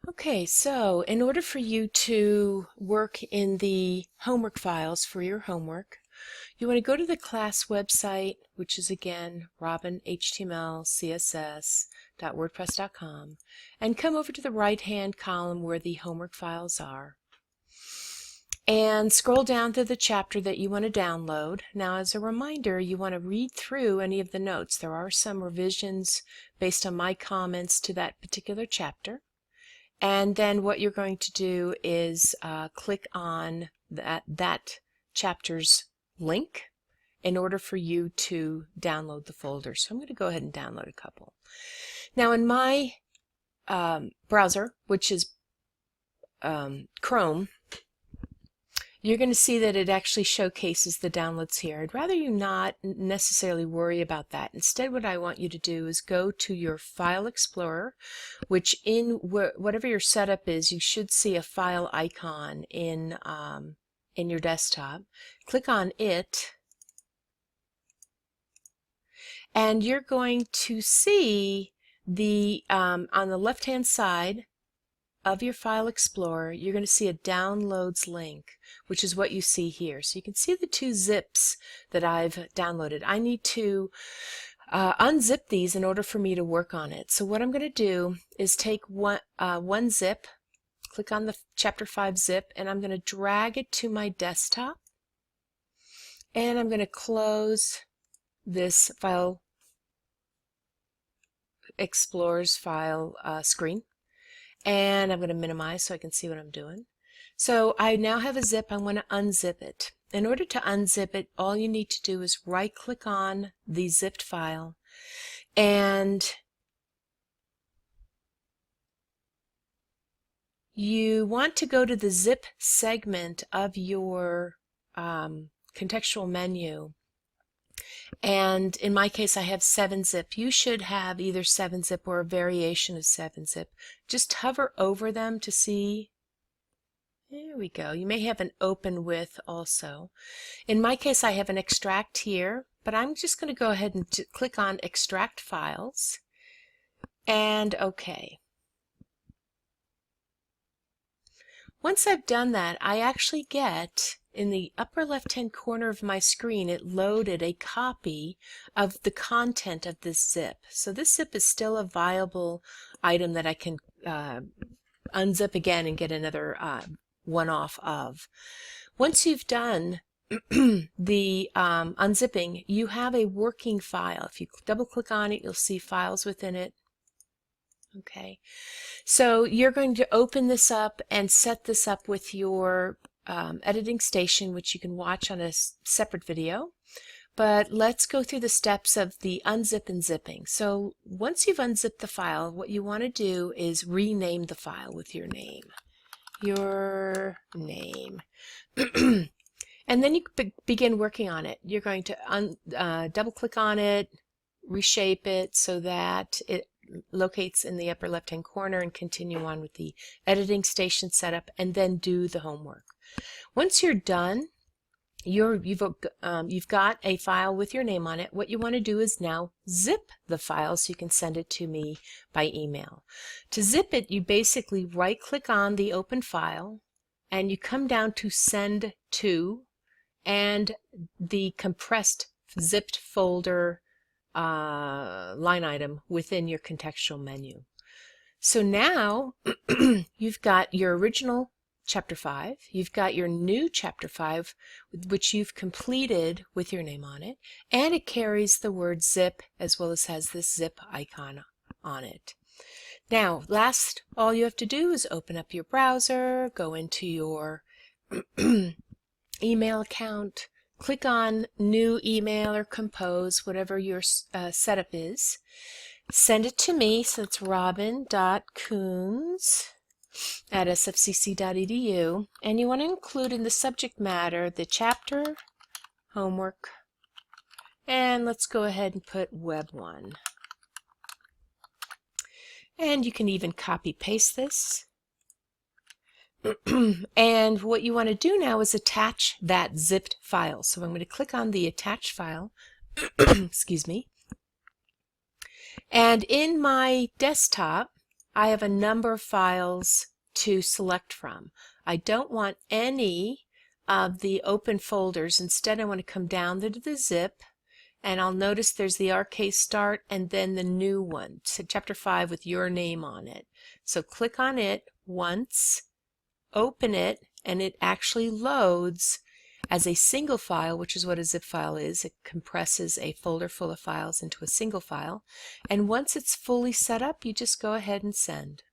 Okay, so in order for you to work in the homework files for your homework, you want to go to the class website, which is again robinhtmlcss.wordpress.com, and come over to the right-hand column where the homework files are. And scroll down to the chapter that you want to download. Now, as a reminder, you want to read through any of the notes. There are some revisions based on my comments to that particular chapter. And then what you're going to do is click on that chapter's link in order for you to download the folder. So I'm going to go ahead and download a couple. Now in my browser, which is Chrome, you're going to see that it actually showcases the downloads here. I'd rather you not necessarily worry about that. Instead, what I want you to do is go to your File Explorer, which in whatever your setup is, you should see a file icon in your desktop. Click on it, and you're going to see the on the left-hand side of your File Explorer, you're going to see a Downloads link, which is what you see here. So you can see the two zips that I've downloaded. I need to unzip these in order for me to work on it. So what I'm going to do is take one zip, click on the Chapter 5 zip, and I'm going to drag it to my desktop. And I'm going to close this File Explorer's file screen. And I'm going to minimize so I can see what I'm doing. So I now have a zip. I want to unzip it. In order to unzip it, all you need to do is right click on the zipped file, and you want to go to the zip segment of your contextual menu. And in my case, I have 7-zip. You should have either 7-zip or a variation of 7-zip. Just hover over them to see. There we go. You may have an open with also. In my case, I have an extract here, but I'm just going to go ahead and click on Extract Files and OK. Once I've done that, I actually get in the upper left-hand corner of my screen, it loaded a copy of the content of this zip. So this zip is still a viable item that I can unzip again and get another one off of. Once you've done the unzipping, you have a working file. If you double click on it, you'll see files within it. Okay, so you're going to open this up and set this up with your editing station, which you can watch on a separate video. But let's go through the steps of the unzip and zipping. So once you've unzipped the file, what you want to do is rename the file with your name. Your name. And then you begin working on it. You're going to double click on it, reshape it so that it locates in the upper left-hand corner, and continue on with the editing station setup, and then do the homework. Once you're done, you've got a file with your name on it. What you want to do is now zip the file so you can send it to me by email. To zip it, you basically right-click on the open file, and you come down to Send To, and the compressed zipped folder line item within your contextual menu. So now you've got your original Chapter 5, you've got your new Chapter 5, which you've completed with your name on it, and it carries the word zip as well as has this zip icon on it. Now, all you have to do is open up your browser, go into your email account, click on New Email or Compose, whatever your setup is. Send it to me, so it's robin.coons@sfcc.edu, and you want to include in the subject matter the chapter, homework, and let's go ahead and put WebOne. And you can even copy paste this. And what you want to do now is attach that zipped file. So I'm going to click on the attached file, excuse me, and in my desktop I have a number of files to select from. I don't want any of the open folders. Instead, I want to come down to the zip, and I'll notice there's the RK Start and then the new one, so Chapter 5 with your name on it. So click on it once, open it, and it actually loads as a single file, which is what a zip file is. It compresses a folder full of files into a single file. And once it's fully set up, you just go ahead and send.